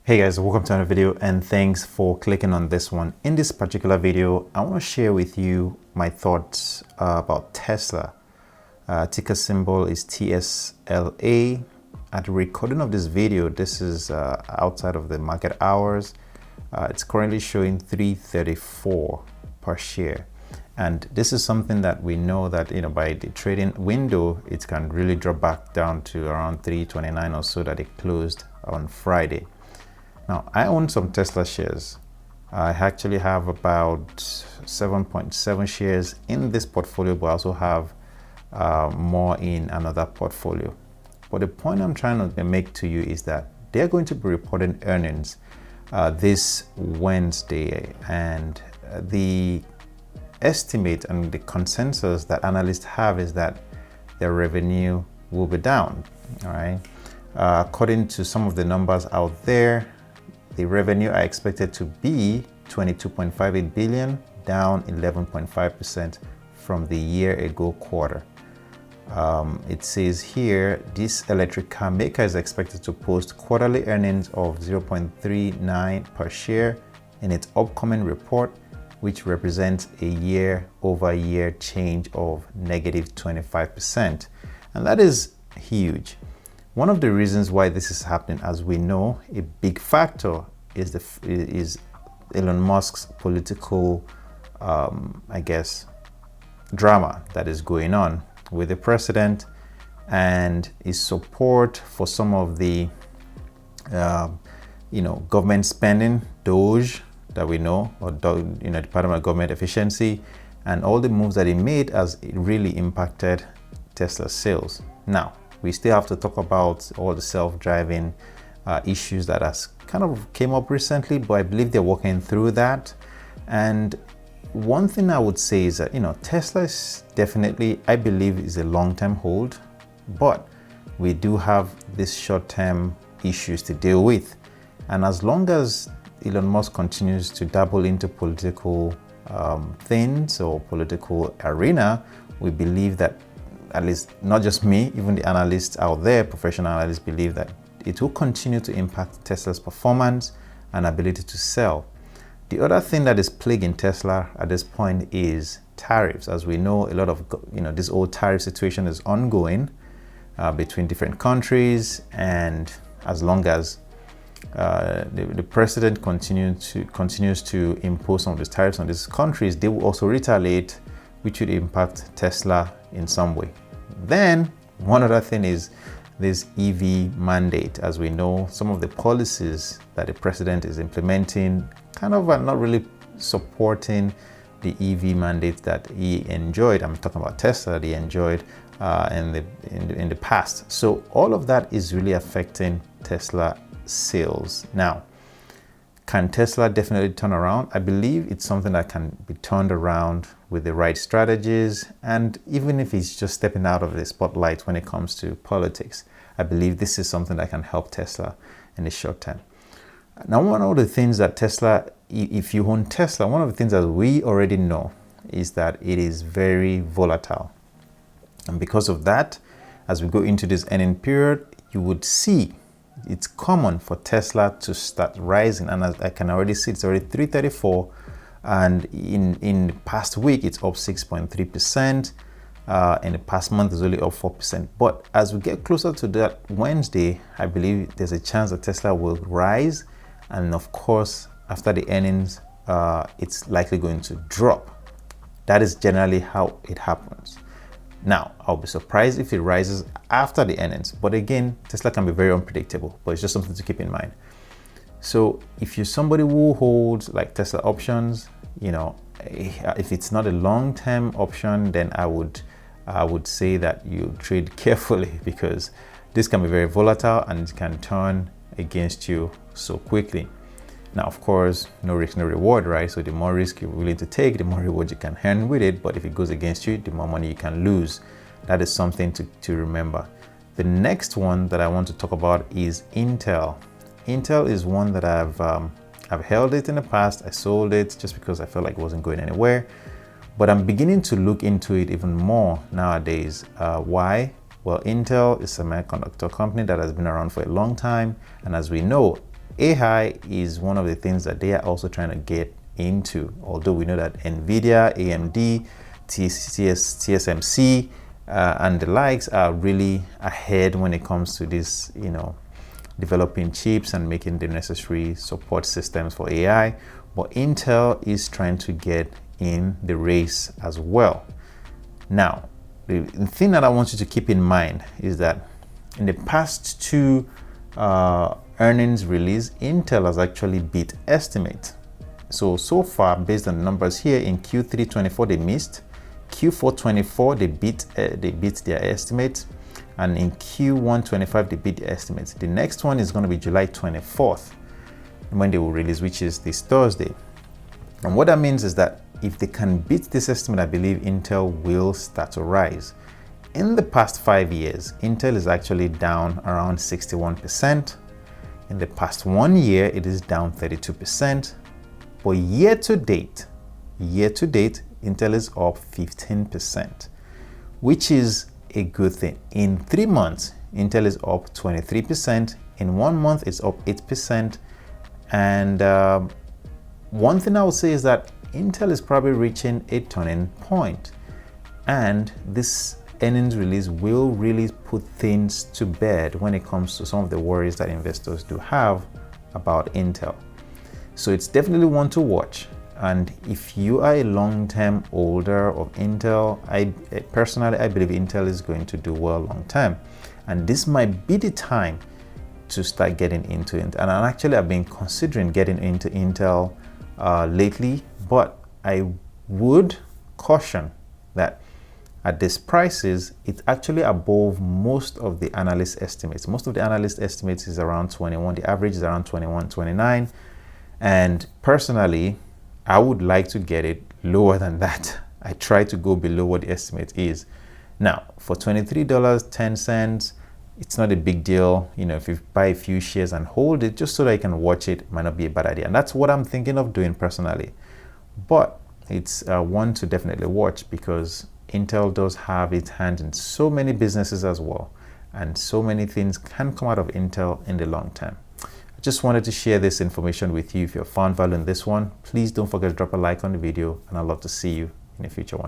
Hey guys, welcome to another video and thanks for clicking on this one. In this particular video, I want to share with you my thoughts about Tesla. Ticker symbol is TSLA. At the recording of this video, this is outside of the market hours. It's currently showing 334 per share. And this is something that we know that, by the trading window, it can really drop back down to around 329 or so that it closed on Friday. Now, I own some Tesla shares. I actually have about 7.7 shares in this portfolio, but I also have more in another portfolio. But the point I'm trying to make to you is that they're going to be reporting earnings this Wednesday, and the estimate and the consensus that analysts have is that their revenue will be down. All right. According to some of the numbers out there, the revenue are expected to be 22.58 billion, down 11.5% from the year ago quarter. It says here, this electric car maker is expected to post quarterly earnings of 0.39 per share in its upcoming report, which represents a year-over-year change of negative 25%. And that is huge. One of the reasons why this is happening, as we know, a big factor is Elon Musk's political, drama that is going on with the president, and his support for some of the, government spending, DOGE, that we know, or Department of Government Efficiency, and all the moves that he made as it really impacted Tesla sales. Now, we still have to talk about all the self-driving issues that has kind of came up recently, but I believe they're working through that. And one thing I would say is that, Tesla is definitely, I believe, is a long-term hold, but we do have these short-term issues to deal with. And as long as Elon Musk continues to dabble into political things or political arena, we believe that, at least not just me, even the analysts out there, professional analysts, believe that it will continue to impact Tesla's performance and ability to sell. The other thing that is plaguing Tesla at this point is tariffs. As we know, a lot of, this whole tariff situation is ongoing between different countries, and as long as the president continues to impose some of these tariffs on these countries, they will also retaliate, which would impact Tesla in some way. Then one other thing is this EV mandate. As we know, some of the policies that the president is implementing kind of are not really supporting the EV mandate that he enjoyed. I'm talking about Tesla, that he enjoyed in the past. So all of that is really affecting Tesla sales. Now, can Tesla definitely turn around? I believe it's something that can be turned around with the right strategies, and even if it's just stepping out of the spotlight when it comes to politics, I believe this is something that can help Tesla in the short term. Now, one of the things that Tesla, if you own Tesla, one of the things that we already know is that it is very volatile. And because of that, as we go into this earning period, you would see it's common for Tesla to start rising, and as I can already see, it's already 334, and in the past week it's up 6.3%. In the past month it's only up 4%. But as we get closer to that Wednesday, I believe there's a chance that Tesla will rise, and of course after the earnings it's likely going to drop. That is generally how it happens. Now, I'll be surprised if it rises after the earnings, but again, Tesla can be very unpredictable, but it's just something to keep in mind. So if you're somebody who holds like Tesla options, if it's not a long-term option, then I would say that you trade carefully, because this can be very volatile and it can turn against you so quickly. Now, of course, no risk, no reward, right? So the more risk you're willing to take, the more reward you can earn with it. But if it goes against you, the more money you can lose. That is something to remember. The next one that I want to talk about is Intel. Intel is one that I've held it in the past. I sold it just because I felt like it wasn't going anywhere. But I'm beginning to look into it even more nowadays. Why? Well, Intel is a semiconductor company that has been around for a long time. And as we know, AI is one of the things that they are also trying to get into, although we know that NVIDIA, AMD, TSMC, and the likes are really ahead when it comes to this, developing chips and making the necessary support systems for AI. But Intel is trying to get in the race as well. Now, the thing that I want you to keep in mind is that in the past two earnings release, Intel has actually beat estimates. So far, based on the numbers here, in Q3 24 they missed, Q4 24 they beat their estimates, and in Q1 25 they beat the estimates. The next one is going to be July 24th when they will release, which is this Thursday. And what that means is that if they can beat this estimate, I believe Intel will start to rise. In the past 5 years, Intel is actually down around 61%. In the past 1 year, it is down 32%. But year to date, Intel is up 15%, which is a good thing. In 3 months, Intel is up 23%. In 1 month, it's up 8%. And one thing I would say is that Intel is probably reaching a turning point, and this earnings release will really put things to bed when it comes to some of the worries that investors do have about Intel. So it's definitely one to watch. And if you are a long-term holder of Intel, I personally believe Intel is going to do well long-term, and this might be the time to start getting into it. And I've been considering getting into Intel lately, but I would caution that at these prices, it's actually above most of the analyst estimates. Most of the analyst estimates is around 21. The average is around 21, 29. And personally, I would like to get it lower than that. I try to go below what the estimate is. Now, for $23.10, it's not a big deal. If you buy a few shares and hold it just so that you can watch it, might not be a bad idea. And that's what I'm thinking of doing personally. But it's one to definitely watch, because Intel does have its hand in so many businesses as well, and so many things can come out of Intel in the long term. I just wanted to share this information with you. If you found value in this one, please don't forget to drop a like on the video, and I'd love to see you in a future one.